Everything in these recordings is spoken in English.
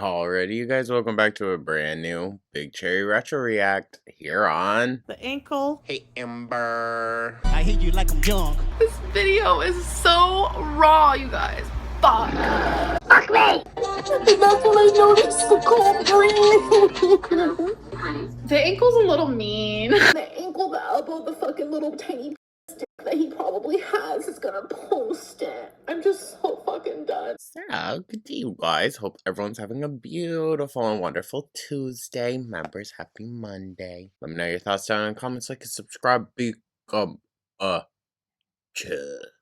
Alrighty, you guys, welcome back to a brand new Big Cherry Retro React here on The ankle. Hey Amber. I hate you like I'm young. This video is so raw, you guys. Fuck. Fuck me! And that's when I noticed the cold breeze. The ankle's a little mean. The ankle, the elbow, the fucking little tiny stick that he probably has is gonna post it. I'm just so fucking done. So, good day, you guys. Hope everyone's having a beautiful and wonderful Tuesday. Members, happy Monday. Let me know your thoughts down in the comments, like and subscribe, become a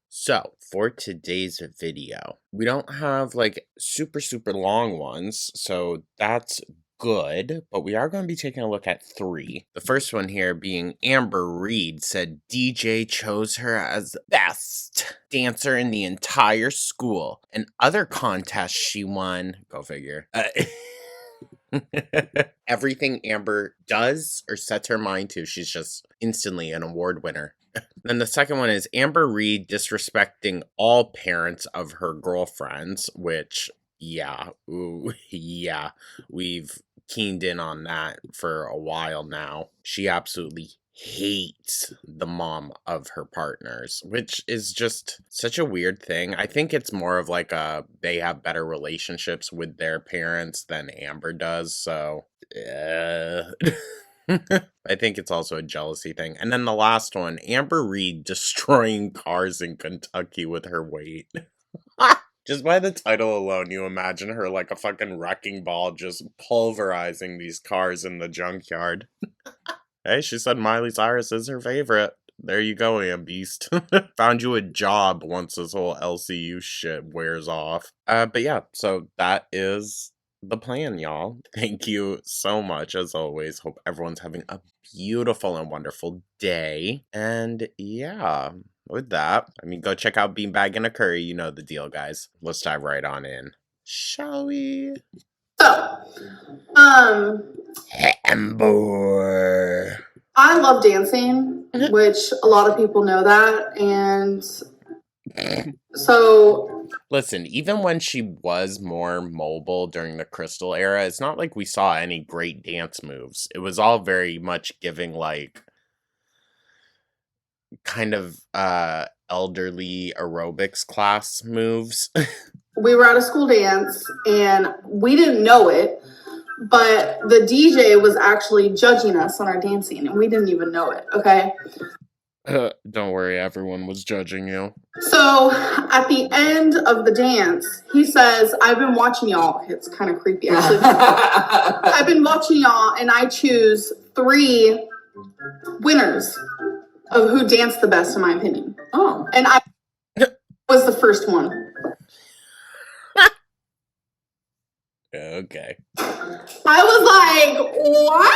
So, for today's video, we don't have like super long ones, so that's good, but we are going to be taking a look at 3. The first one here being Amber Reed said DJ chose her as best dancer in the entire school, and other contests she won. Go figure. Everything Amber does or sets her mind to, she's just instantly an award winner. Then the second one is Amber Reed disrespecting all parents of her girlfriends, which, yeah, ooh, yeah, we've keened in on that for a while now. She absolutely hates the mom of her partners, which is just such a weird thing. I think it's more of like they have better relationships with their parents than Amber does, so I think it's also a jealousy thing. And then the last one, Amber Reed destroying cars in Kentucky with her weight. Just by the title alone, you imagine her like a fucking wrecking ball just pulverizing these cars in the junkyard. Hey, she said Miley Cyrus is her favorite. There you go, Beast. Found you a job once this whole LCU shit wears off. But yeah, so that is the plan, y'all. Thank you so much, as always. Hope everyone's having a beautiful and wonderful day. And yeah, with that, I mean, go check out Beanbag and a Curry. You know the deal, guys. Let's dive right on in. Shall we? So, Amber. I love dancing, which a lot of people know that, and so Listen, even when she was more mobile during the Crystal era, it's not like we saw any great dance moves. It was all very much giving like kind of elderly aerobics class moves. we were at a school dance and we didn't know it, but the DJ was actually judging us on our dancing and we didn't even know it, okay? Don't worry, everyone was judging you. So at the end of the dance, he says, I've been watching y'all. It's kind of creepy, actually. I've been watching y'all, and I choose 3 winners of who danced the best, in my opinion. Oh. And I was the first one. Okay. I was like, what?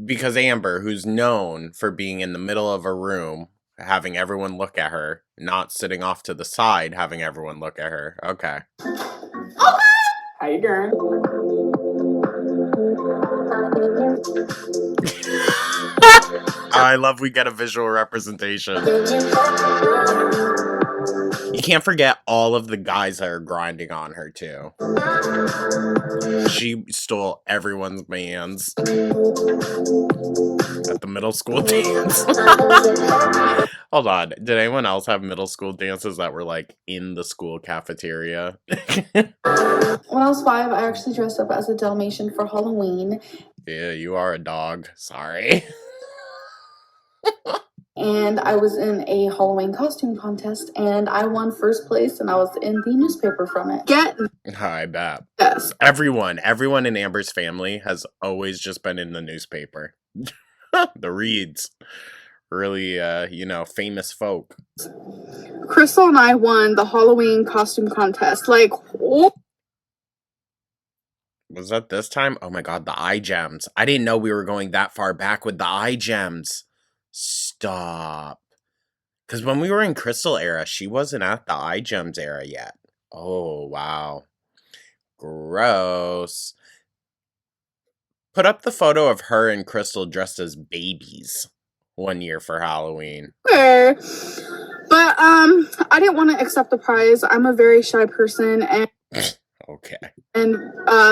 Because Amber, who's known for being in the middle of a room, having everyone look at her, not sitting off to the side, having everyone look at her. Okay. Okay. How you doing? I love we get a visual representation. You can't forget all of the guys that are grinding on her, too. She stole everyone's mans at the middle school dance. Hold on. Did anyone else have middle school dances that were, like, in the school cafeteria? When I was 5, I actually dressed up as a Dalmatian for Halloween. Yeah, you are a dog. Sorry. And I was in a Halloween costume contest, and I won first place, and I was in the newspaper from it. I bet. Yes. Everyone in Amber's family has always just been in the newspaper. The Reeds. Really, famous folk. Crystal and I won the Halloween costume contest. Like, oh. Was that this time? Oh my god, the eye gems. I didn't know we were going that far back with the eye gems. Stop. Because when we were in Crystal era, she wasn't at the eye gems era yet. Oh, wow. Gross. Put up the photo of her and Crystal dressed as babies one year for Halloween. Okay. But I didn't want to accept the prize. I'm a very shy person, and Okay. And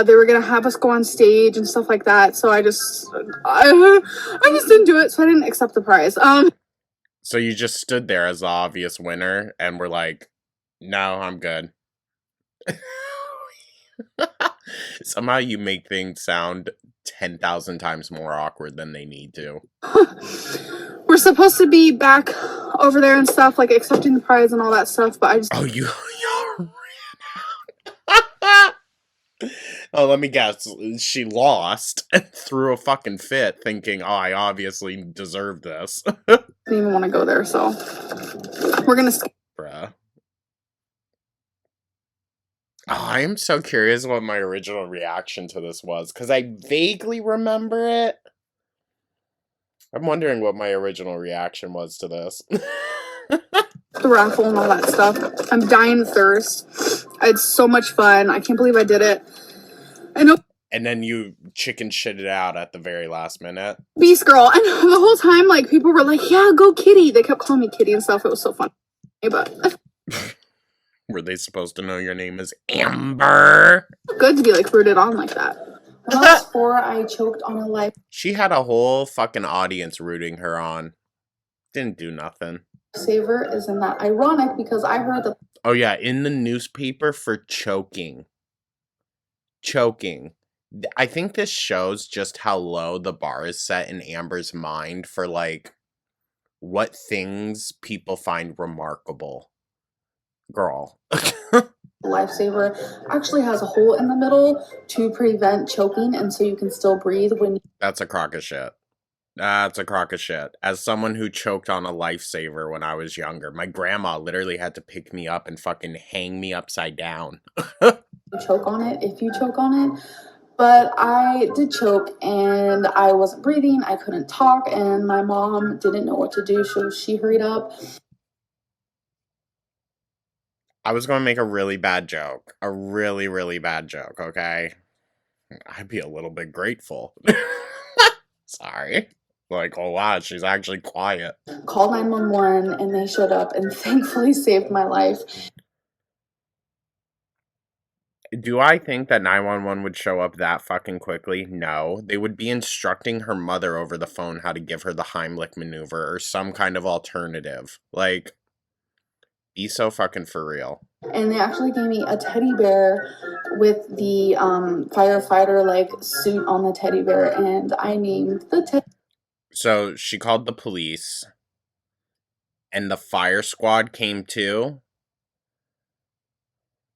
they were gonna have us go on stage and stuff like that. So I just didn't do it. So I didn't accept the prize. So you just stood there as the obvious winner and were like, no, I'm good. Somehow you make things sound 10,000 times more awkward than they need to. We're supposed to be back over there and stuff, like accepting the prize and all that stuff. But I just Oh, you ran out. Oh, let me guess. She lost and threw a fucking fit, thinking, oh, I obviously deserve this. didn't even want to go there. So we're gonna. Bruh. Oh, I am so curious what my original reaction to this was, because I vaguely remember it. I'm wondering what my original reaction was to this. The raffle and all that stuff. I'm dying of thirst. I had so much fun. I can't believe I did it. I know. And then you chicken shitted out at the very last minute. Beast girl. And the whole time, like, people were like, yeah, go Kitty. They kept calling me Kitty and stuff. It was so fun. But Were they supposed to know your name is Amber? good to be, like, rooted on like that. When I was 4, I choked on a life She had a whole fucking audience rooting her on. Didn't do nothing. saver. Isn't that ironic? Because I heard that Oh yeah, in the newspaper for choking. Choking. I think this shows just how low the bar is set in Amber's mind for, like, what things people find remarkable. Girl. lifesaver actually has a hole in the middle to prevent choking, and so you can still breathe when you That's a crock of shit. That's a crock of shit. As someone who choked on a lifesaver when I was younger, my grandma literally had to pick me up and fucking hang me upside down. choke on it if you choke on it. But I did choke and I wasn't breathing, I couldn't talk, and my mom didn't know what to do, so she hurried up. I was going to make a really bad joke. A really, really bad joke, okay? I'd be a little bit grateful. Sorry. Like, oh wow, she's actually quiet. Called 911 and they showed up and thankfully saved my life. Do I think that 911 would show up that fucking quickly? No. They would be instructing her mother over the phone how to give her the Heimlich maneuver or some kind of alternative. Like, be so fucking for real. And they actually gave me a teddy bear with the firefighter like suit on the teddy bear, and I named the teddy. So she called the police, and the fire squad came too.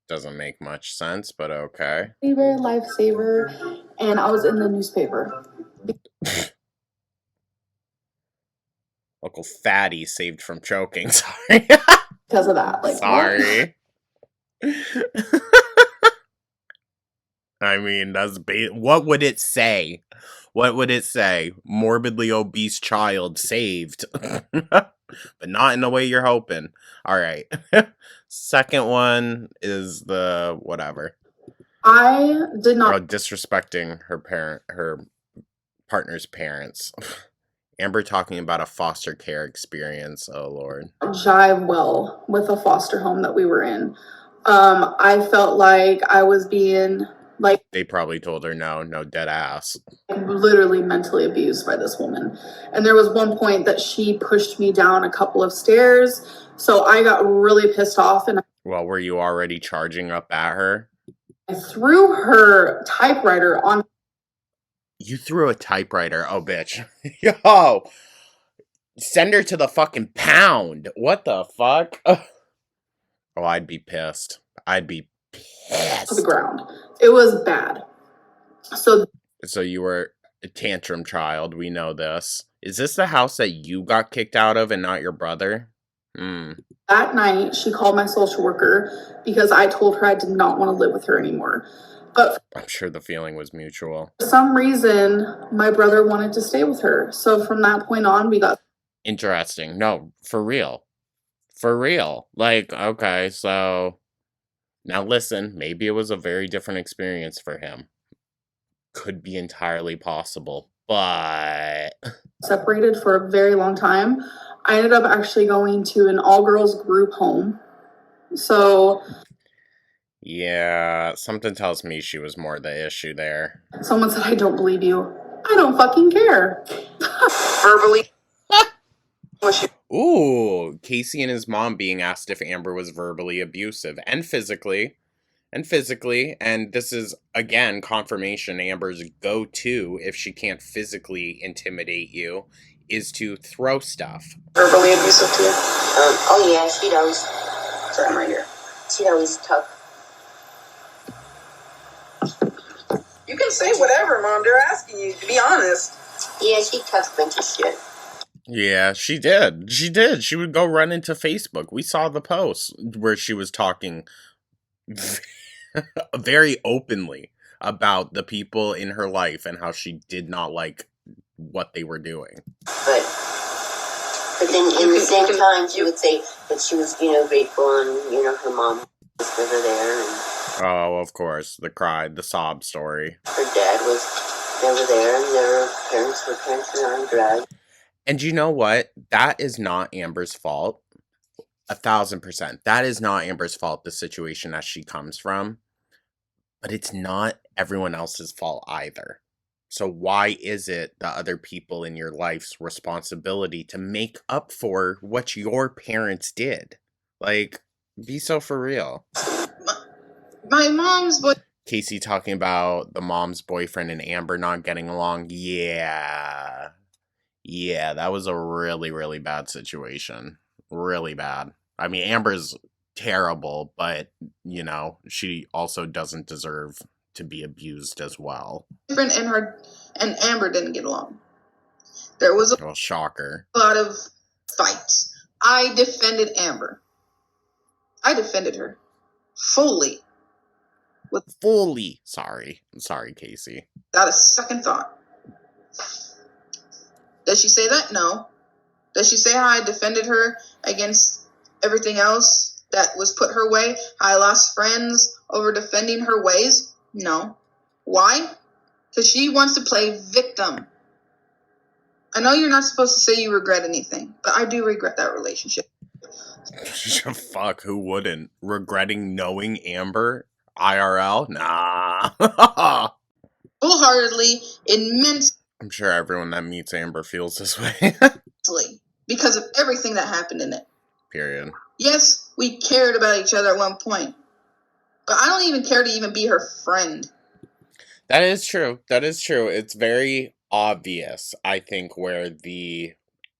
Doesn't make much sense, but okay. Teddy bear lifesaver, and I was in the newspaper. Local fatty saved from choking. Sorry. Because of that. Like, sorry. I mean, that's what would it say? What would it say? Morbidly obese child saved. But not in the way you're hoping. All right. Second one is the whatever. I did not. Oh, disrespecting her partner's parents. Amber talking about a foster care experience. Oh Lord. Jive well with a foster home that we were in. I felt like I was being like They probably told her no dead ass. literally mentally abused by this woman. And there was one point that she pushed me down a couple of stairs. So I got really pissed off and Well, were you already charging up at her? I threw her typewriter on. You threw a typewriter. Oh, bitch. Yo! Send her to the fucking pound. What the fuck? Oh, I'd be pissed. I'd be pissed. To the ground. It was bad. So you were a tantrum child. We know this. Is this the house that you got kicked out of and not your brother? That night, she called my social worker because I told her I did not want to live with her anymore. But I'm sure the feeling was mutual. for some reason, my brother wanted to stay with her. So from that point on, we got Interesting. No, for real. For real. Like, okay, so now listen, maybe it was a very different experience for him. Could be entirely possible, but separated for a very long time. I ended up actually going to an all-girls group home. So Yeah, something tells me she was more the issue there. Someone said, I don't believe you. I don't fucking care. Verbally. Ooh, Casey and his mom being asked if Amber was verbally abusive and physically. And this is, again, confirmation Amber's go-to if she can't physically intimidate you is to throw stuff. Verbally abusive to you? Oh yeah, she'd always. Sorry, I'm right here. She'd always talk. You can say whatever, Mom. They're asking you, to be honest. Yeah, she'd talk a bunch of shit. Yeah, she did. She did. She would go run into Facebook. We saw the post where she was talking very openly about the people in her life and how she did not like what they were doing. But then in the same time, she would say that she was, grateful and, her mom was never there and Oh, of course, the sob story. her dad was never there and their parents were on drugs. And you know what? That is not Amber's fault. 1,000%. That is not Amber's fault, the situation that she comes from. But it's not everyone else's fault either. So why is it the other people in your life's responsibility to make up for what your parents did? Like, be so for real. My mom's boy. Casey talking about the mom's boyfriend and Amber not getting along. Yeah, that was a really, really bad situation. Really bad. I mean, Amber's terrible, but, she also doesn't deserve to be abused as well. Boyfriend and Amber didn't get along. There was Well, shocker. a lot of fights. I defended Amber. I defended her fully. Sorry, Casey. Without a second thought. Does she say that? No. Does she say how I defended her against everything else that was put her way? How I lost friends over defending her ways? No. Why? Because she wants to play victim. I know you're not supposed to say you regret anything, but I do regret that relationship. Fuck, who wouldn't? Regretting knowing Amber? IRL? Nah. Wholeheartedly, immensely. I'm sure everyone that meets Amber feels this way. Because of everything that happened in it. Period. Yes, we cared about each other at one point. But I don't even care to even be her friend. That is true. It's very obvious, I think, where the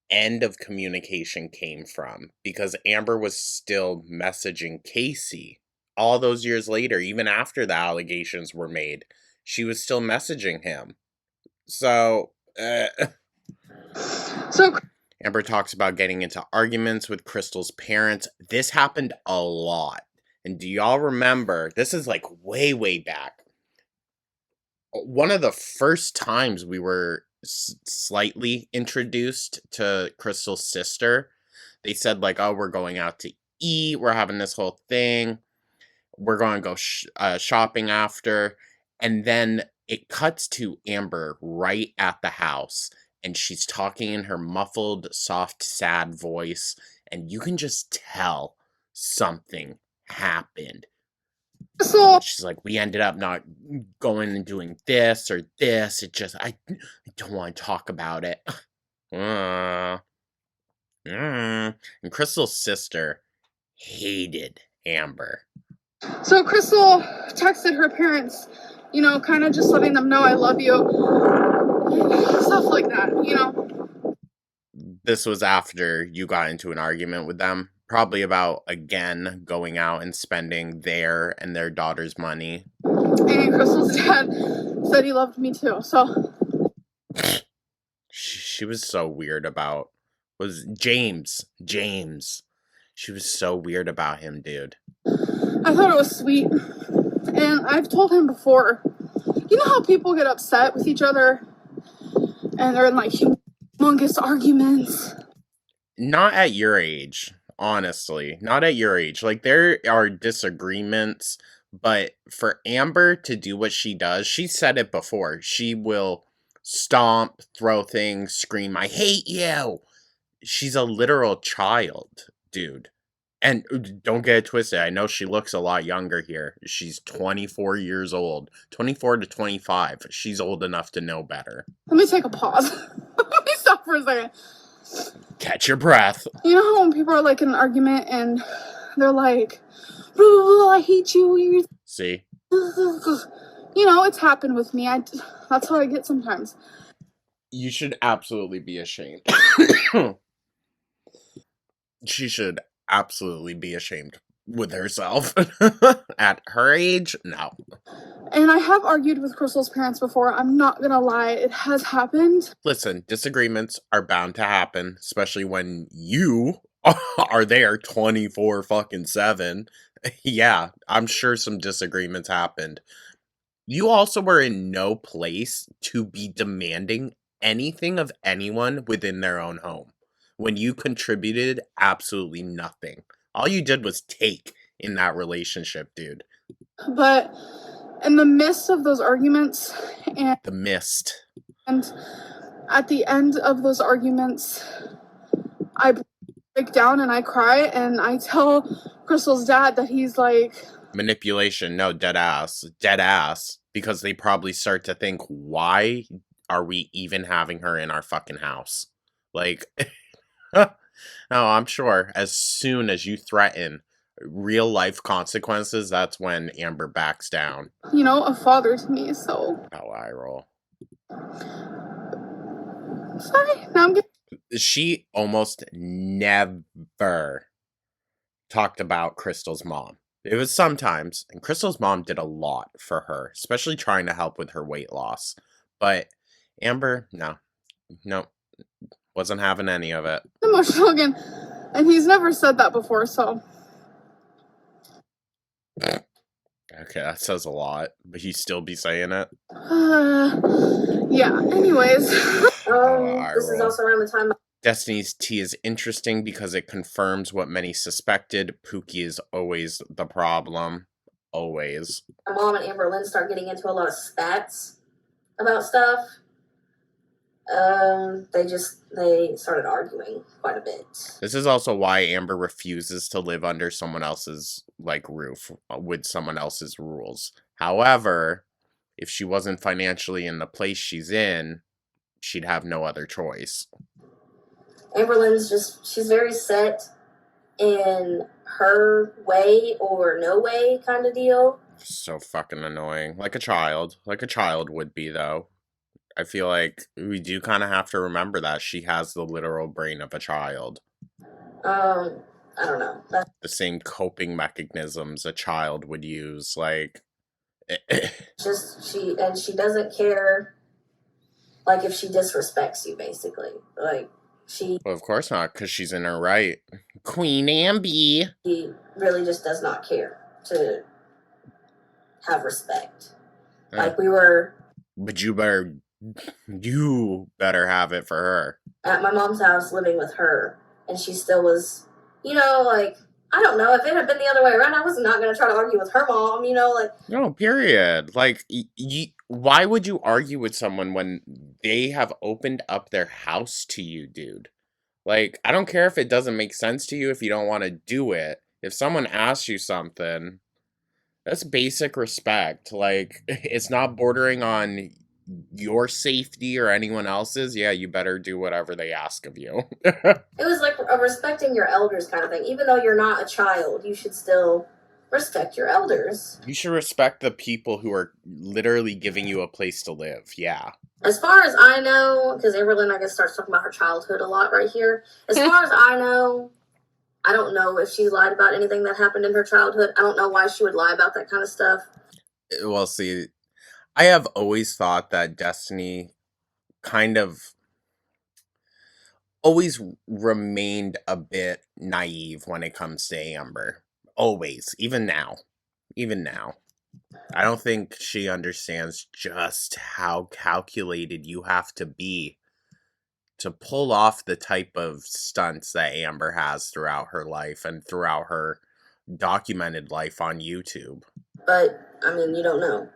end of communication came from. Because Amber was still messaging Casey all those years later, even after the allegations were made. She was still messaging him. So Amber talks about getting into arguments with Crystal's parents. This happened a lot. And do y'all remember, this is like way, way back. One of the first times we were slightly introduced to Crystal's sister, they said like, oh, we're going out to eat. We're having this whole thing. We're going to go shopping after. And then it cuts to Amber right at the house. And she's talking in her muffled, soft, sad voice. And you can just tell something happened. She's like, we ended up not going and doing this or this. It just, I don't want to talk about it. And Crystal's sister hated Amber. So Crystal texted her parents, kind of just letting them know I love you. Stuff like that, This was after you got into an argument with them. Probably about, again, going out and spending their and their daughter's money. And Crystal's dad said he loved me too, so. She was so weird about... Was James. She was so weird about him, dude. I thought it was sweet. And I've told him before, you know how people get upset with each other? And they're in, like, humongous arguments? Not at your age. Honestly, not at your age. Like, there are disagreements, but for Amber to do what she does, she said it before. She will stomp, throw things, scream, I hate you. She's a literal child, dude. And don't get it twisted. I know she looks a lot younger here. She's 24 years old. 24 to 25. She's old enough to know better. Let me take a pause. Let me stop for a second. Catch your breath. You know how when people are like in an argument and they're like, blah, blah, blah, I hate you. You're... See? You know, it's happened with me. That's how I get sometimes. You should absolutely be ashamed. She should absolutely be ashamed with herself. At her age, no. And I have argued with Crystal's parents before. I'm not gonna lie, it has happened. Listen, disagreements are bound to happen, especially when you are there 24/7. Yeah, I'm sure some disagreements happened. You also were in no place to be demanding anything of anyone within their own home when you contributed absolutely nothing. All you did was take in that relationship, dude. But in the midst of those arguments The mist. and at the end of those arguments, I break down and I cry and I tell Crystal's dad that he's like... Manipulation, no, dead ass. Dead ass. Because they probably start to think, why are we even having her in our fucking house? Like, no, I'm sure as soon as you threaten real life consequences, that's when Amber backs down. You know, a father to me, so... How I roll. Sorry, now I'm getting... She almost never talked about Crystal's mom. It was sometimes, and Crystal's mom did a lot for her, especially trying to help with her weight loss. But Amber, no, wasn't having any of it. emotional again. And he's never said that before, so... Okay, that says a lot, but he still be saying it. Yeah, anyways. This is also around the time Destiny's Tea is interesting because it confirms what many suspected. Pookie is always the problem. Always. my mom and Amber Lynn start getting into a lot of spats about stuff. They started arguing quite a bit. This is also why Amber refuses to live under someone else's, roof with someone else's rules. However, if she wasn't financially in the place she's in, she'd have no other choice. Amber Lynn's she's very set in her way or no way kind of deal. So fucking annoying. Like a child. Like a child would be, though. I feel like we do kind of have to remember that she has the literal brain of a child. I don't know. The same coping mechanisms a child would use, like... She doesn't care, like, if she disrespects you, basically. Like, Well, of course not, because she's in her right. Queen Amby! She really just does not care to have respect. Like, we were... But you better have it for her. At my mom's house living with her, and she still was, I don't know, if it had been the other way around, I was not going to try to argue with her mom, No, period. Like, why would you argue with someone when they have opened up their house to you, dude? Like, I don't care if it doesn't make sense to you if you don't want to do it. If someone asks you something, that's basic respect. Like, it's not bordering on your safety or anyone else's. Yeah, you better do whatever they ask of you. It was like a respecting your elders kind of thing. Even though you're not a child, you should still respect your elders. You should respect the people who are literally giving you a place to live. Yeah. As far as I know, because Amber Lynn, I guess, starts talking about her childhood a lot right here. As far as I know, I don't know if she lied about anything that happened in her childhood. I don't know why she would lie about that kind of stuff. Well, see, I have always thought that Destiny kind of always remained a bit naive when it comes to Amber. Always. Even now. I don't think she understands just how calculated you have to be to pull off the type of stunts that Amber has throughout her life and throughout her documented life on YouTube. But, you don't know.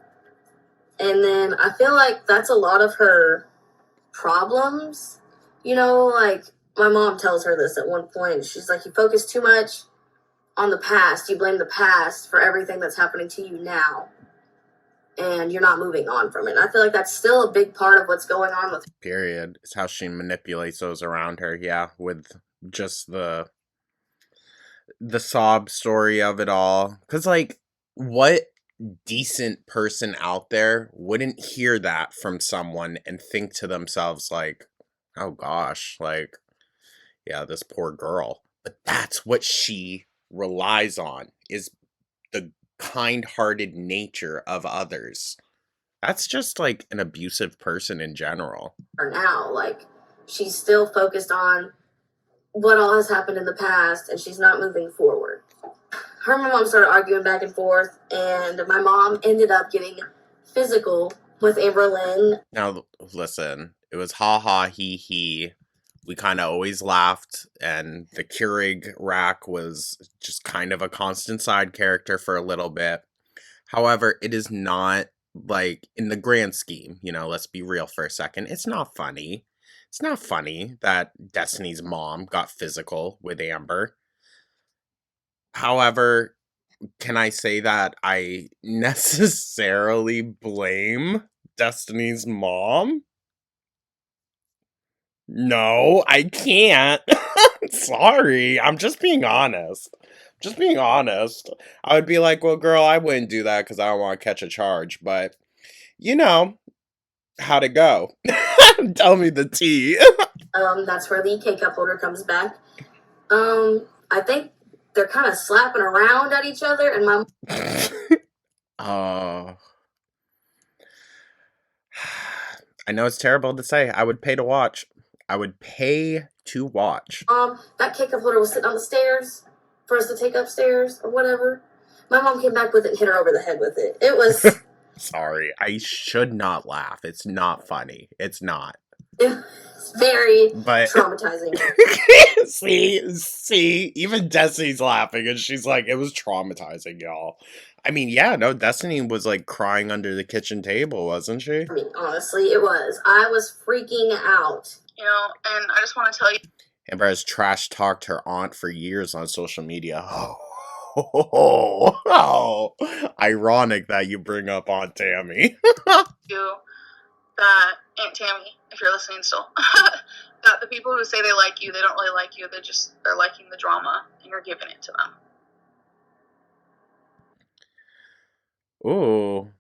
And then I feel like that's a lot of her problems. Like, my mom tells her this at one point. She's like, you focus too much on the past. You blame the past for everything that's happening to you now. And you're not moving on from it. And I feel like that's still a big part of what's going on with Period. It's how she manipulates those around her, yeah, with just the sob story of it all. Because, like, what decent person out there wouldn't hear that from someone and think to themselves, like, oh gosh, like, yeah, this poor girl. But that's what she relies on, is the kind-hearted nature of others. That's just like an abusive person in general. her now. Like, she's still focused on what all has happened in the past, and she's not moving forward. Her and my mom started arguing back and forth, and my mom ended up getting physical with Amberlynn. Now, listen, it was ha ha he he. We kind of always laughed, and the Keurig rack was just kind of a constant side character for a little bit. However, it is not, like, in the grand scheme, you know, let's be real for a second, it's not funny. It's not funny that Destiny's mom got physical with Amber. However, can I say that I necessarily blame Destiny's mom? No, I can't. Sorry, I'm just being honest. Just being honest. I would be like, well, girl, I wouldn't do that because I don't want to catch a charge. But, you know, how'd it go? Tell me the tea. That's where the K-cup holder comes back. I think they're kind of slapping around at each other, and my I know it's terrible to say. I would pay to watch. I would pay to watch. that K-cup holder was sitting on the stairs for us to take upstairs or whatever. My mom came back with it and hit her over the head with it. It was Sorry, I should not laugh. It's not funny. It's not. it's very But traumatizing. see, even Destiny's laughing, and she's like, it was traumatizing, y'all. I mean, yeah, no, Destiny was like crying under the kitchen table, wasn't she? I mean, honestly, it was. I was freaking out. You know, and I just want to tell you, Amber has trash talked her aunt for years on social media. Oh, ironic that you bring up Aunt Tammy. that Aunt Tammy, if you're listening still, that the people who say they like you, they don't really like you. They're liking the drama, and you're giving it to them. Ooh.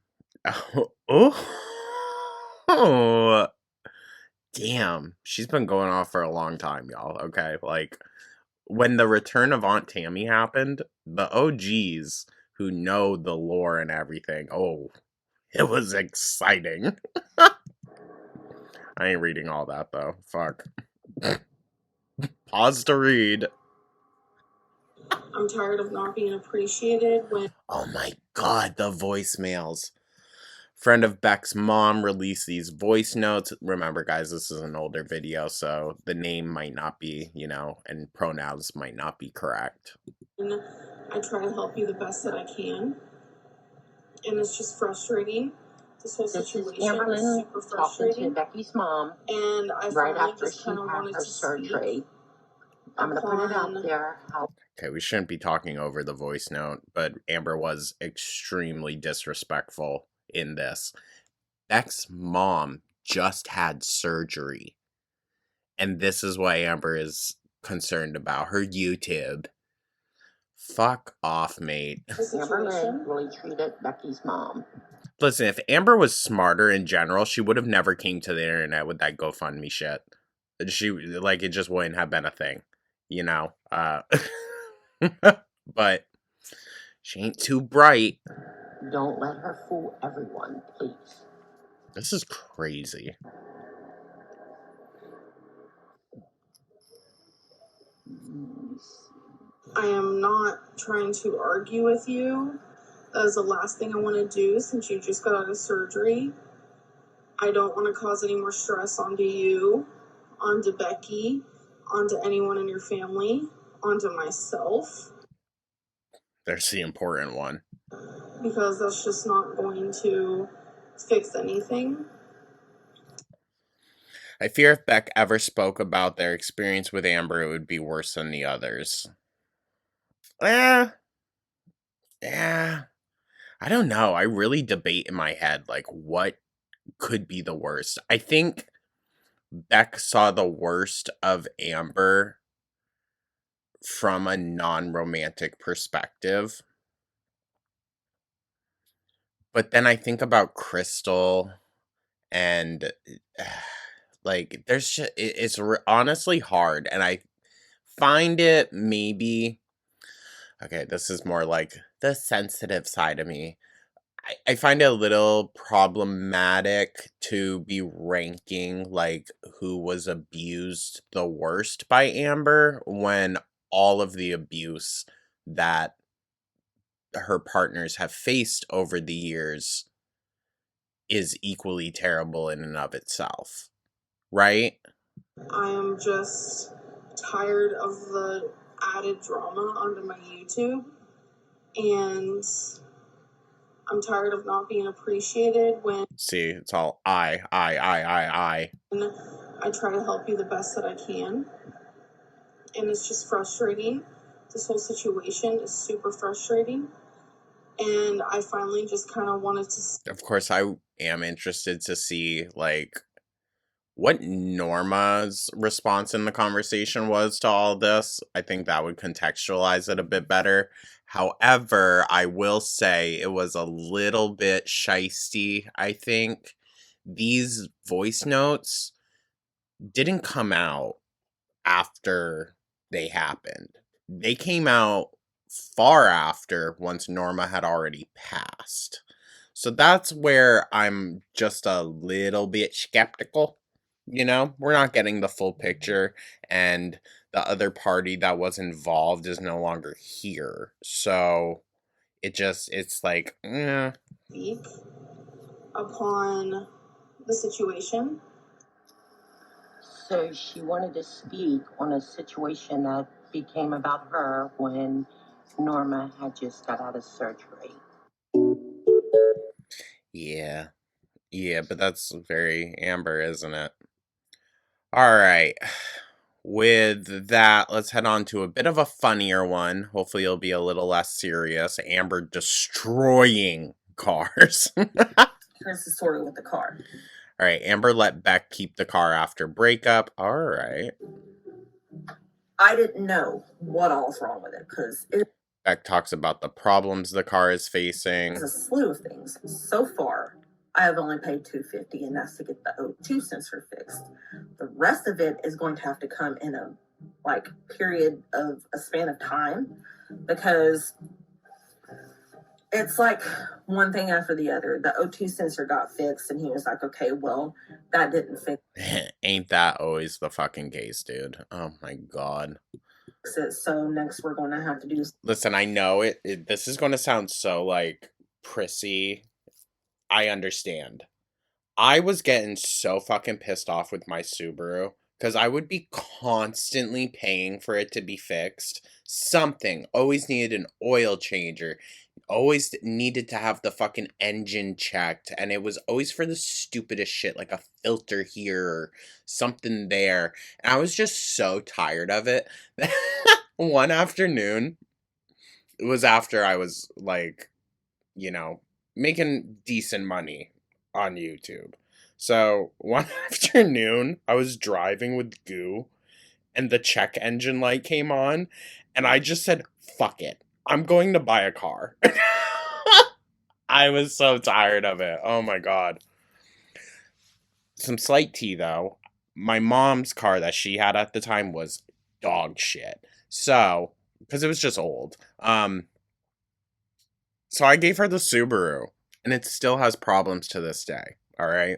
Oh. Damn. She's been going off for a long time, y'all. Okay. Like, when the return of Aunt Tammy happened, the OGs who know the lore and everything, oh, it was exciting. I ain't reading all that, though. Fuck. Pause to read. I'm tired of not being appreciated when Oh my god, the voicemails. Friend of Beck's mom released these voice notes. Remember, guys, this is an older video, so the name might not be, you know, and pronouns might not be correct. I try to help you the best that I can. And it's just frustrating. This whole This is situation is Amberlynn super talking to frustrating. Becky's mom And I right finally after just she kind of had wanted her to surgery. speak I'm going to put it upon out there. Okay, we shouldn't be talking over the voice note, but Amber was extremely disrespectful in this. Beck's mom just had surgery. And this is what Amber is concerned about. Her YouTube. Fuck off, mate. the situation. Amberlynn really treated Becky's mom. Listen, if Amber was smarter in general, she would have never came to the internet with that GoFundMe shit. She, like, it just wouldn't have been a thing, you know? But she ain't too bright. Don't let her fool everyone, please. This is crazy. I am not trying to argue with you. That is the last thing I want to do since you just got out of surgery. I don't want to cause any more stress onto you, onto Becky, onto anyone in your family, onto myself, There's the important one. because that's just not going to fix anything. I fear if Beck ever spoke about their experience with Amber, it would be worse than the others. Yeah. I don't know. I really debate in my head, like, what could be the worst. I think Beck saw the worst of Amber from a non-romantic perspective. But then I think about Crystal and like there's just, it's honestly hard, and I find it maybe okay, this is more like the sensitive side of me. I find it a little problematic to be ranking like who was abused the worst by Amber when all of the abuse that her partners have faced over the years is equally terrible in and of itself. Right? I am just tired of the added drama onto my YouTube, and I'm tired of not being appreciated when See, it's all I. I try to help you the best that I can. And it's just frustrating. This whole situation is super frustrating. And I finally just kind of wanted to. Of course, I am interested to see, like, what Norma's response in the conversation was to all this. I think that would contextualize it a bit better. However, I will say it was a little bit shisty, I think. These voice notes didn't come out after they happened. They came out far after, once Norma had already passed. So that's where I'm just a little bit skeptical. You know, we're not getting the full picture, and the other party that was involved is no longer here. So it's like, Speak upon the situation. So she wanted to speak on a situation that became about her when Norma had just got out of surgery. yeah. Yeah, but that's very Amber, isn't it? All right. With that, let's head on to a bit of a funnier one. Hopefully, it'll be a little less serious. Amber destroying cars. Here's the story with the car. All right, Amber let Beck keep the car after breakup. All right. I didn't know what all's wrong with it because it's Beck talks about the problems the car is facing. a slew of things. So far, I have only paid $250, and that's to get the O2 sensor fixed. The rest of it is going to have to come in a period of a span of time because it's like one thing after the other. The O2 sensor got fixed, and he was like, okay, well, that didn't fix Ain't that always the fucking case, dude? Oh my god. it. So next we're going to have to do. Listen, I know this is going to sound so, like, prissy. I understand. I was getting so fucking pissed off with my Subaru because I would be constantly paying for it to be fixed. Something. Always needed an oil changer. Always needed to have the fucking engine checked. And it was always for the stupidest shit, like a filter here or something there. And I was just so tired of it. One afternoon, it was after I was, like, you know, making decent money on YouTube. So one afternoon, I was driving with Goo, and the check engine light came on, and I just said, fuck it. I'm going to buy a car. I was so tired of it. Oh my god. Some slight tea, though. My mom's car that she had at the time was dog shit. So, because it was just old. So I gave her the Subaru, and it still has problems to this day. All right.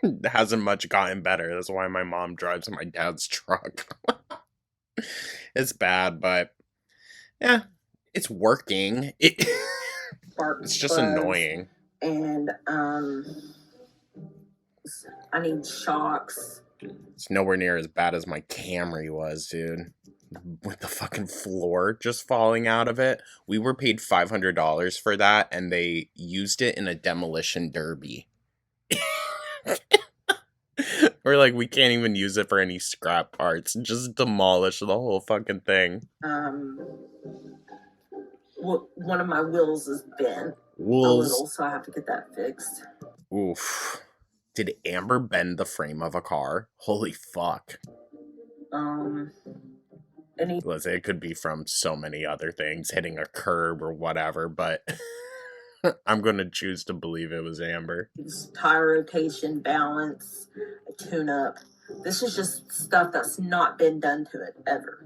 It hasn't much gotten better. That's why my mom drives my dad's truck. It's bad, but yeah, it's working. It's just annoying. And I need shocks. It's nowhere near as bad as my Camry was, dude. With the fucking floor just falling out of it. We were paid $500 for that, and they used it in a demolition derby. We're like, we can't even use it for any scrap parts. Just demolish the whole fucking thing. one of my wheels is bent a Wolves. little, so I have to get that fixed. Oof. Did Amber bend the frame of a car? Holy fuck. Any Listen, it could be from so many other things, hitting a curb or whatever, but I'm going to choose to believe it was Amber. tire rotation, balance, a tune-up. This is just stuff that's not been done to it ever.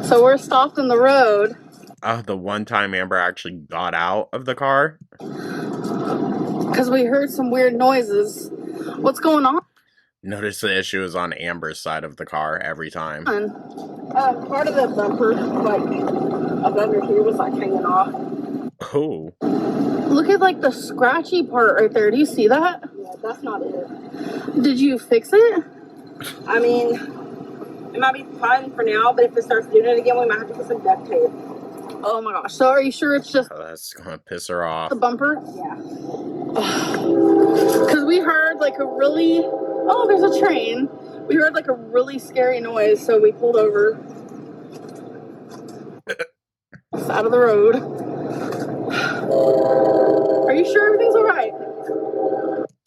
So we're stopped in the road. The one time Amber actually got out of the car. Because we heard some weird noises. What's going on? Notice the issue is on Amber's side of the car every time. Part of the bumper, like, up under here was, like, hanging off. Oh. Look at, like, the scratchy part right there. Do you see that? Yeah, that's not it. Did you fix it? I mean, it might be fine for now, but if it starts doing it again, we might have to put some duct tape. Oh, my gosh. So are you sure it's just Oh, that's going to piss her off. the bumper? Yeah. Because we heard, like, a really... Oh, there's a train. We heard, like, a really scary noise, so we pulled over. Out of the road. Are you sure everything's all right?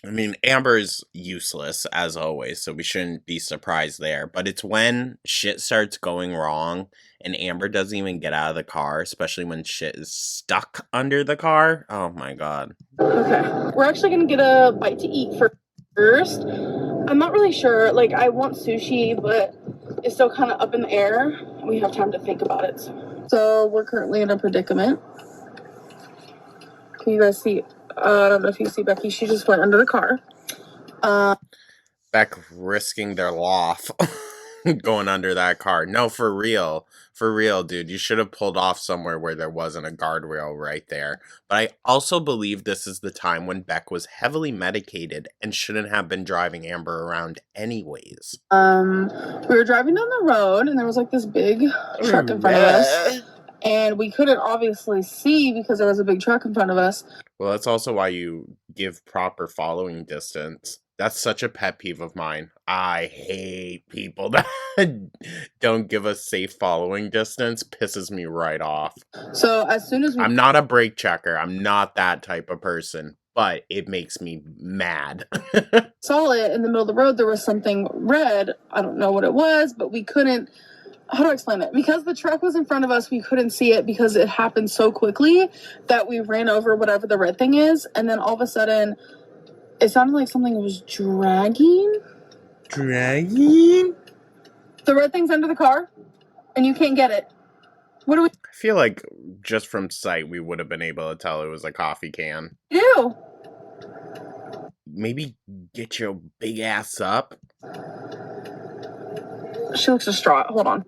I mean, Amber's useless, as always, so we shouldn't be surprised there. But it's when shit starts going wrong and Amber doesn't even get out of the car, especially when shit is stuck under the car. Oh my god. Okay. We're actually going to get a bite to eat first. I'm not really sure. Like, I want sushi, but it's still kind of up in the air. We have time to think about it. So we're currently in a predicament. Can you guys see? I don't know if you see Becky. She just went under the car. Beck risking their life going under that car. No, for real. For real, dude. You should have pulled off somewhere where there wasn't a guardrail right there. But I also believe this is the time when Beck was heavily medicated and shouldn't have been driving Amber around anyways. We were driving down the road, and there was like this big truck in front of us. And we couldn't obviously see because there was a big truck in front of us. Well, that's also why you give proper following distance. That's such a pet peeve of mine. I hate people that don't give us safe following distance. Pisses me right off. So as soon as we I'm not a brake checker. I'm not that type of person. But it makes me mad. saw it in the middle of the road, there was something red. I don't know what it was, but we couldn't... How do I explain it? Because the truck was in front of us, we couldn't see it because it happened so quickly that we ran over whatever the red thing is, and then all of a sudden, it sounded like something was dragging. Dragging? The red thing's under the car, and you can't get it. What do we I feel like just from sight, we would have been able to tell it was a coffee can. do? Maybe get your big ass up. She looks distraught. Hold on.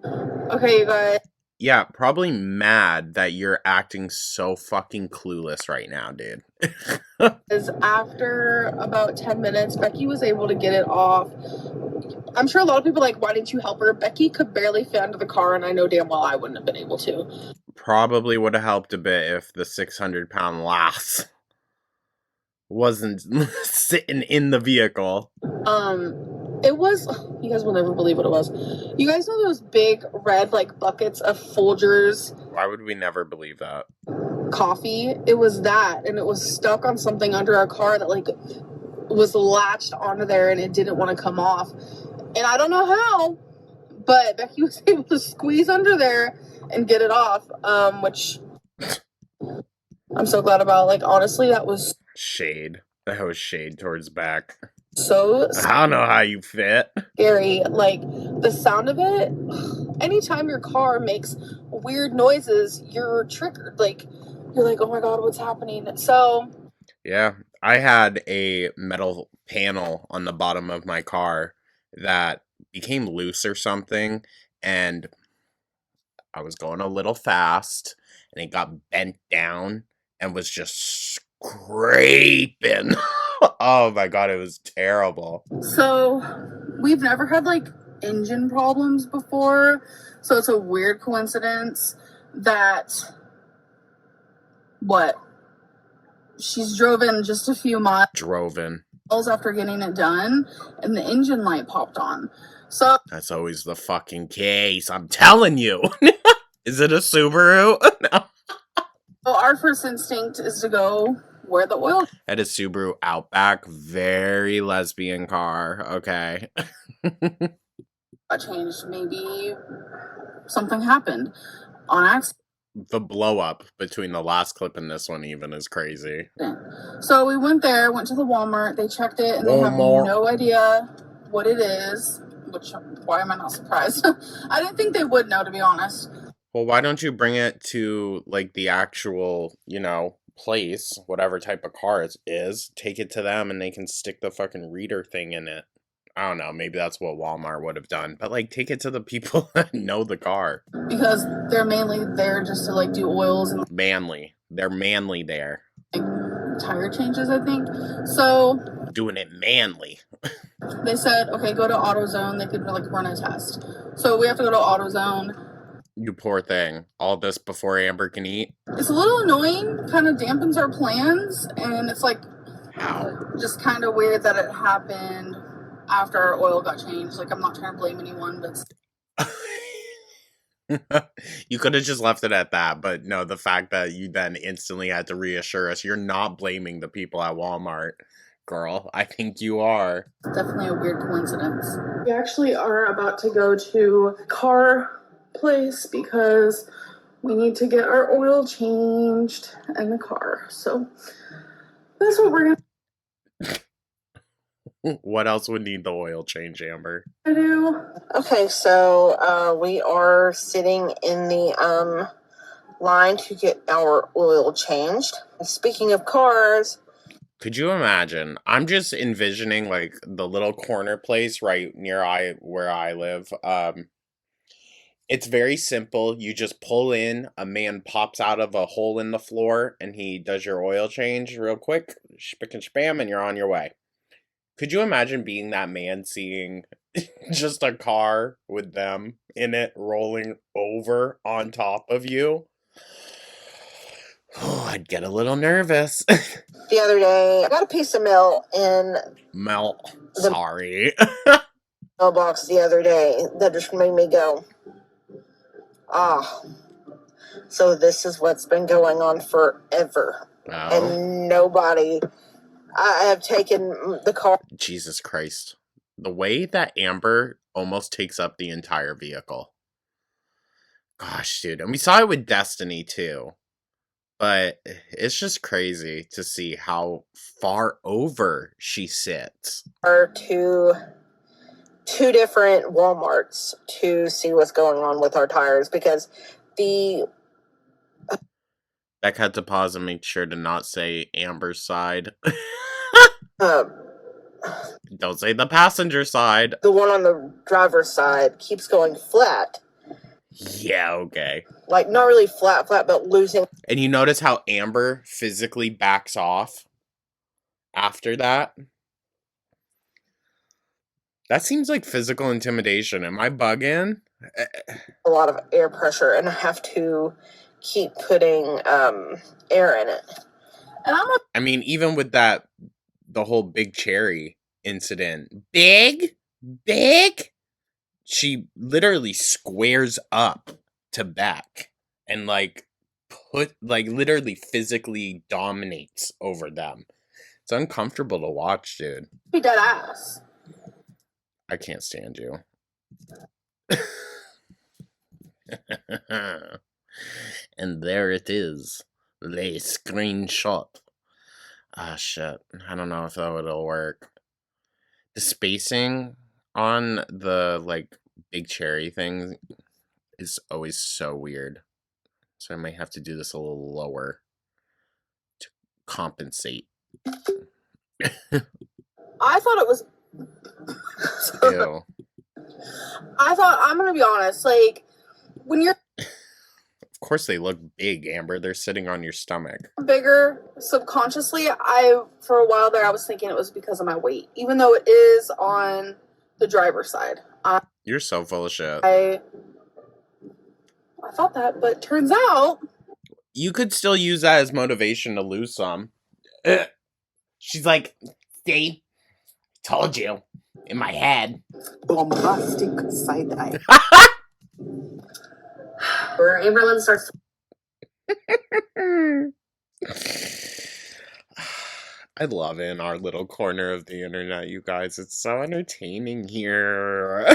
Okay, you guys. Yeah, probably mad that you're acting so fucking clueless right now, dude. After about 10 minutes, Becky was able to get it off. I'm sure a lot of people are like, why didn't you help her? Becky could barely fit under the car, and I know damn well I wouldn't have been able to. Probably would have helped a bit if the 600-pound lass wasn't sitting in the vehicle. It was, you guys will never believe what it was. You guys know those big red, like, buckets of Folgers Why would we never believe that? coffee? It was that, and it was stuck on something under our car that, like, was latched onto there, and it didn't want to come off. And I don't know how, but Becky was able to squeeze under there and get it off, which I'm so glad about. Like, honestly, that was Shade. That was shade towards Beck. so I don't know how you fit. scary. Like, the sound of it, anytime your car makes weird noises, you're triggered. Like, you're like, oh my god, what's happening? So Yeah, I had a metal panel on the bottom of my car that became loose or something, and I was going a little fast, and it got bent down and was just scraping. Oh my god, it was terrible. So, we've never had, like, engine problems before, so it's a weird coincidence that, she's drove in just a few Drove in. miles after getting it done, and the engine light popped on. So, That's always the fucking case. I'm telling you. Is it a Subaru? No. our first instinct is to go where the oil At a Subaru Outback, very lesbian car. Okay. got changed. Maybe something happened on accident. The blow up between the last clip and this one even is crazy. So we went there, went to the Walmart, they checked it, and they have Walmart. no idea what it is. Which, why am I not surprised? I didn't think they would know, to be honest. Well, why don't you bring it to, like, the actual, place, whatever type of car it is, take it to them and they can stick the fucking reader thing in it. I don't know, maybe that's what Walmart would have done. But, like, take it to the people that know the car. Because they're mainly there just to, like, do oils and Manly. They're manly there. like, tire changes, I think. So Doing it manly. they said, okay, go to AutoZone. They could, like, run a test. So we have to go to AutoZone. You poor thing. All this before Amber can eat? It's a little annoying, kind of dampens our plans, and it's, like, How? just kind of weird that it happened after our oil got changed. Like, I'm not trying to blame anyone, but You could have just left it at that, but no, the fact that you then instantly had to reassure us you're not blaming the people at Walmart, girl. I think you are. it's definitely a weird coincidence. We actually are about to go to car place because we need to get our oil changed in the car. So that's what we're gonna What else would need the oil change, Amber? do. Okay, so we are sitting in the line to get our oil changed. Speaking of cars, Could you imagine? I'm just envisioning like the little corner place right near where I live. It's very simple. You just pull in, a man pops out of a hole in the floor, and he does your oil change real quick, spick and spam, and you're on your way. Could you imagine being that man seeing just a car with them in it rolling over on top of you? Oh, I'd get a little nervous. the other day, I got a piece of mail in Mel, sorry. mailbox the other day that just made me go, ah. So this is what's been going on forever. Oh, And nobody, I have taken the car. Jesus Christ. The way that Amber almost takes up the entire vehicle. Gosh, dude. And we saw it with Destiny, too. But it's just crazy to see how far over she sits. To two different Walmarts to see what's going on with our tires because the Beck had to pause and make sure to not say Amber's side. Don't say the passenger side. the one on the driver's side keeps going flat. Yeah, okay. Like, not really flat, but losing. And you notice how Amber physically backs off after that? That seems like physical intimidation. Am I bugging? A lot of air pressure, and I have to keep putting air in it. And I'm not I mean, even with that, the whole Big Cherry incident. Big? She literally squares up to Beck and, literally physically dominates over them. It's uncomfortable to watch, dude. be dead ass. I can't stand you. And there it is. The screenshot. Ah, shit. I don't know if that will work. The spacing on the, Big Cherry thing is always so weird. So I might have to do this a little lower to compensate. I thought it was. Ew. I thought, I'm gonna be honest, like, when you're Of course they look big, Amber. They're sitting on your stomach. bigger, subconsciously, for a while there, I was thinking it was because of my weight, even though it is on the driver's side. You're so full of shit. I thought that, but turns out, You could still use that as motivation to lose some. She's like, see? Told you. In my head. Bombastic side eye. Where Amberlynn starts I love it in our little corner of the internet, you guys. It's so entertaining here.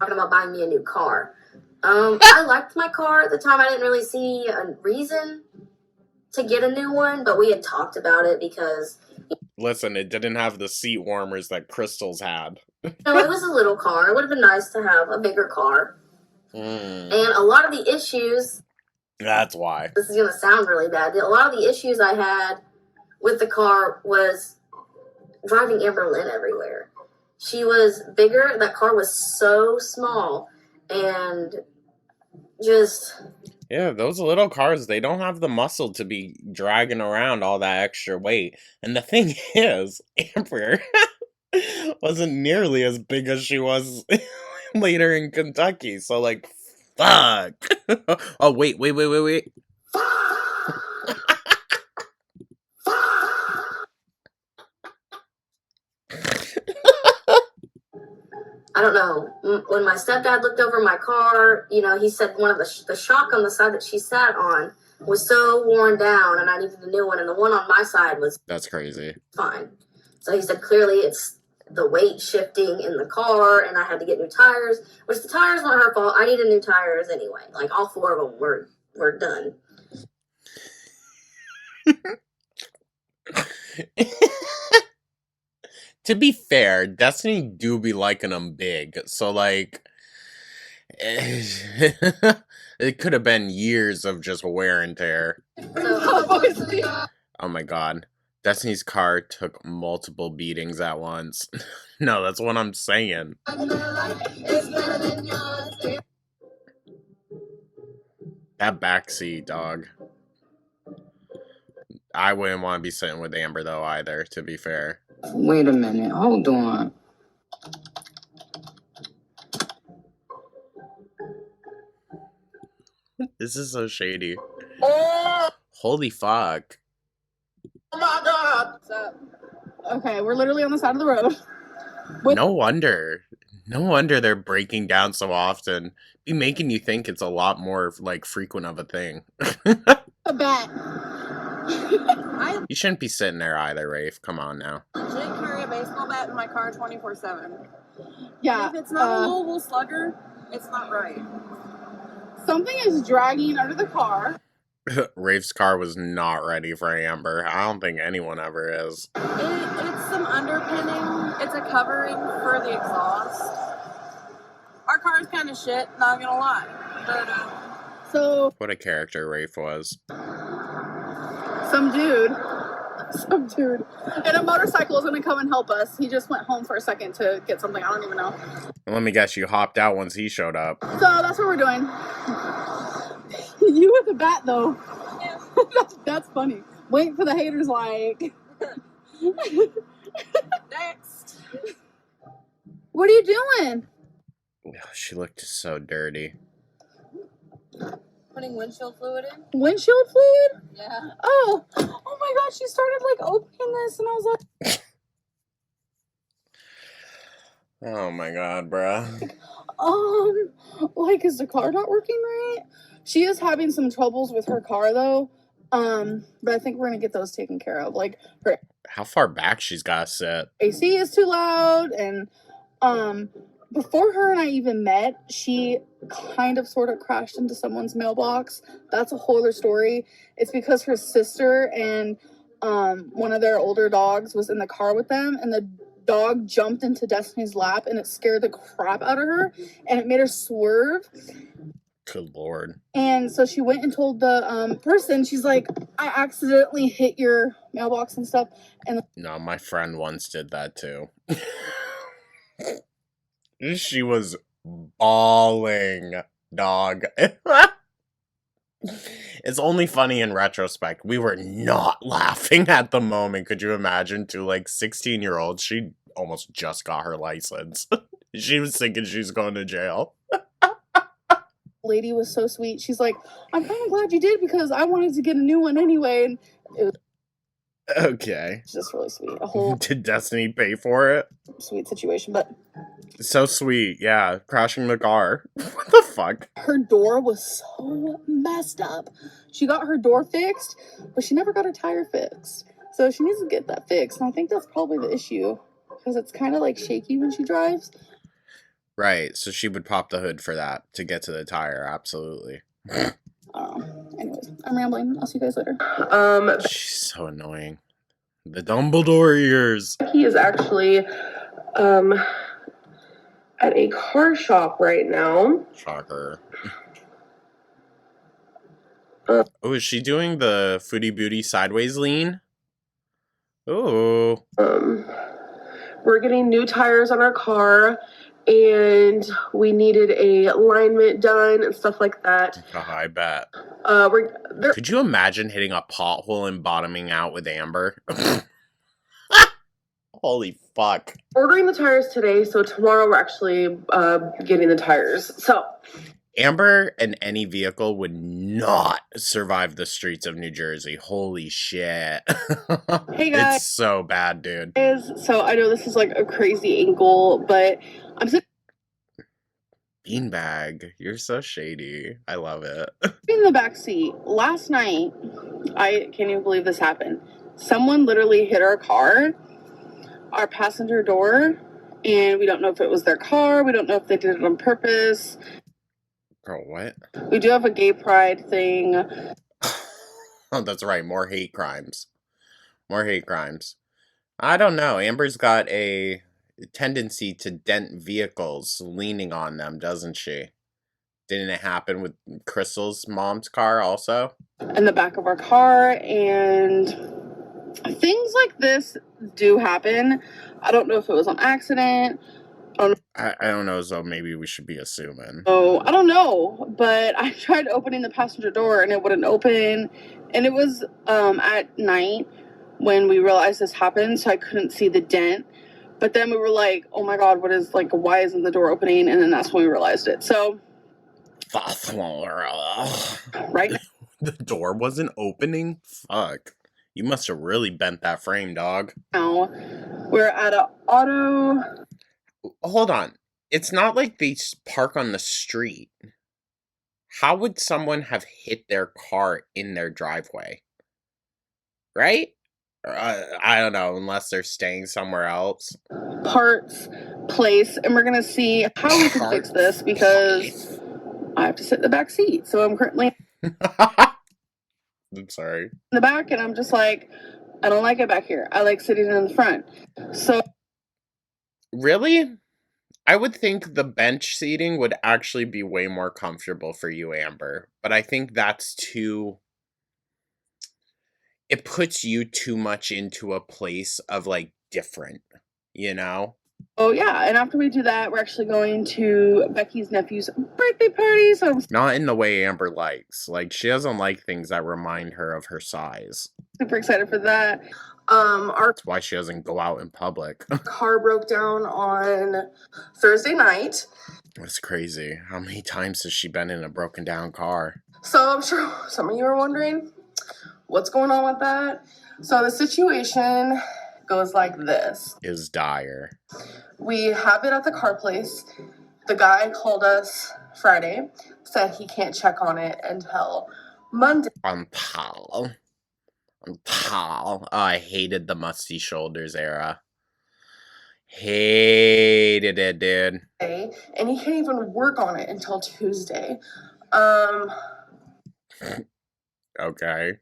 Talking about buying me a new car. I liked my car at the time. I didn't really see a reason to get a new one, but we had talked about it because Listen, it didn't have the seat warmers that Crystal's had. it was a little car. It would have been nice to have a bigger car. Mm, And a lot of the issues, that's why. this is going to sound really bad, a lot of the issues I had with the car was driving Amber Lynn everywhere. She was bigger. That car was so small. And just... Yeah, those little cars, they don't have the muscle to be dragging around all that extra weight. And the thing is, Amber wasn't nearly as big as she was later in Kentucky. So, like, fuck. Oh, wait. I don't know. When my stepdad looked over my car, he said one of the shock on the side that she sat on was so worn down and I needed a new one, and the one on my side was That's crazy. fine. So he said clearly it's the weight shifting in the car and I had to get new tires, which the tires weren't her fault. I needed new tires anyway. Like all 4 of them were done. To be fair, Destiny do be liking them big. So, like, it could have been years of just wear and tear. So, Oh my god. Destiny's car took multiple beatings at once. No, that's what I'm saying. That backseat, dog. I wouldn't want to be sitting with Amber, though, either, to be fair. Wait a minute, hold on. This is so shady. Oh Holy fuck. my god! What's up? Okay, we're literally on the side of the road. No wonder. No wonder they're breaking down so often. Be making you think it's a lot more, like, frequent of a thing. A bet. You shouldn't be sitting there either, Rafe. Come on now. Legit carry a baseball bat in my car 24/7. Yeah. If it's not a Louisville Slugger, it's not right. Something is dragging under the car. Rafe's car was not ready for Amber. I don't think anyone ever is. It's some underpinning. It's a covering for the exhaust. Our car's kind of shit, not gonna lie. But So What a character Rafe was. some dude and a motorcycle is gonna come and help us. He just went home for a second to get something. I don't even know. And let me guess, you hopped out once he showed up. So that's what we're doing. You with the bat though. yeah. That's funny. Wait for the haters like. Next. What are you doing? She looked so dirty. Putting windshield fluid in? Windshield fluid? Yeah. Oh my god, she started like opening this and I was like, Oh my god, bruh. like, is the car not working right? She is having some troubles with her car though. But I think we're gonna get those taken care of. Like her How far back she's got to sit. AC is too loud, and before her and I even met, she kind of sort of crashed into someone's mailbox. That's a whole other story. It's because her sister and one of their older dogs was in the car with them, and the dog jumped into Destiny's lap and it scared the crap out of her and it made her swerve. Good lord. And so she went and told the person, she's like, I accidentally hit your mailbox and stuff. And No, my friend once did that too. She was bawling, dog. It's only funny in retrospect. We were not laughing at the moment. Could you imagine? To like 16-year-old, she almost just got her license. She was thinking she's going to jail. lady was so sweet. She's like, I'm kind of glad you did because I wanted to get a new one anyway. And it was Okay. just really sweet. A whole Did Destiny pay for it? sweet situation. But So sweet, yeah. Crashing the car. What the fuck? Her door was so messed up. She got her door fixed, but she never got her tire fixed. So she needs to get that fixed. And I think that's probably the issue. Because it's kind of like shaky when she drives. Right, so she would pop the hood for that to get to the tire, absolutely. Anyways, I'm rambling. I'll see you guys later. She's so annoying. The Dumbledore ears. He is actually at a car shop right now. Shocker. Oh, is she doing the Footy Booty sideways lean? Oh. We're getting new tires on our car, and we needed a alignment done and stuff like that. Oh, I bet. There Could you imagine hitting a pothole and bottoming out with Amber? Holy fuck. ordering the tires today, so tomorrow we're actually getting the tires. So Amber and any vehicle would not survive the streets of New Jersey. Holy shit. Hey, guys. It's so bad, dude. So I know this is like a crazy angle, but I'm sitting Beanbag, you're so shady. I love it. in the back seat. Last night, I can't even believe this happened. Someone literally hit our car, our passenger door, and we don't know if it was their car. We don't know if they did it on purpose. Girl, what? We do have a gay pride thing. Oh, that's right. More hate crimes. More hate crimes. I don't know. Amber's got a tendency to dent vehicles leaning on them, doesn't she? Didn't it happen with Crystal's mom's car also? In the back of our car, and things like this do happen. I don't know if it was on accident. I don't know, so maybe we should be assuming. Oh, I don't know, but I tried opening the passenger door and it wouldn't open, and it was at night when we realized this happened, so I couldn't see the dent. But then we were like, oh my god, why isn't the door opening? And then that's when we realized it. So right, the door wasn't opening? Fuck. You must have really bent that frame, dog. now we're at an auto. Hold on. It's not like they park on the street. How would someone have hit their car in their driveway? Right? I don't know, unless they're staying somewhere else. Parts place, and we're gonna see how we can fix this because I have to sit in the back seat. So I'm currently I'm sorry. in the back, and I'm just like, I don't like it back here. I like sitting in the front. So Really? I would think the bench seating would actually be way more comfortable for you, Amber. But I think that's too... It puts you too much into a place of, like, different, you know? oh yeah, and after we do that, we're actually going to Becky's nephew's birthday party. So I'm Not in the way Amber likes. Like, she doesn't like things that remind her of her size. super excited for that. our That's why she doesn't go out in public. car broke down on Thursday night. That's crazy. How many times has she been in a broken down car? So I'm sure some of you are wondering what's going on with that. So the situation goes like this. Is dire. We have it at the car place. The guy called us Friday, said he can't check on it until Monday. Pal. Oh, I hated the musty shoulders era. Hated it, dude. And he can't even work on it until Tuesday. Okay.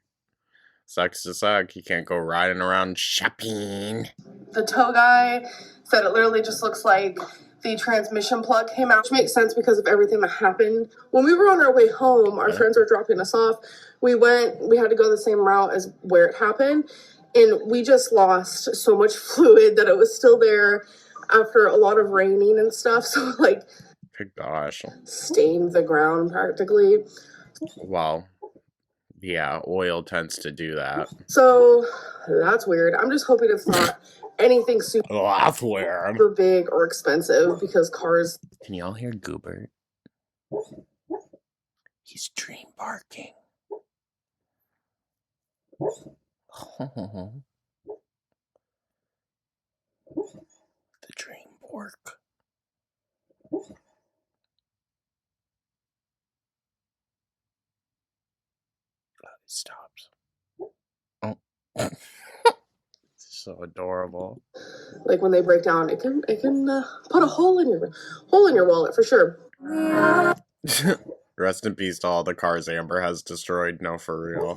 Sucks to suck. You can't go riding around shopping. The tow guy said it literally just looks like the transmission plug came out, which makes sense because of everything that happened. When we were on our way home, our friends were dropping us off. We had to go the same route as where it happened, and we just lost so much fluid that it was still there after a lot of raining and stuff. So like, Good gosh. stained the ground practically. Well, yeah, oil tends to do that. So that's weird. I'm just hoping it's not anything super Oh, that's weird. big or expensive because cars. Can y'all hear Goobert? He's dream barking. The dream pork. So adorable. Like when they break down, it can put a hole in your wallet for sure. Rest in peace to all the cars Amber has destroyed. No, for real.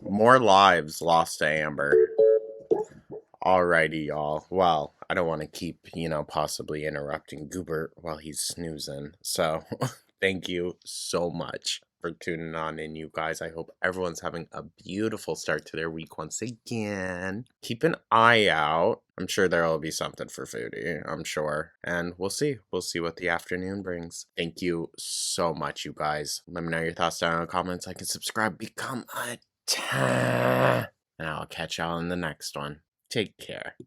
More lives lost to Amber. Alrighty, y'all. Well, I don't want to keep, possibly interrupting Goobert while he's snoozing. So, thank you so much for tuning on in, you guys. I hope everyone's having a beautiful start to their week once again. Keep an eye out. I'm sure there will be something for Foodie. I'm sure. And we'll see. We'll see what the afternoon brings. Thank you so much, you guys. Let me know your thoughts down in the comments. Like and subscribe. Become a 10. And I'll catch y'all in the next one. Take care.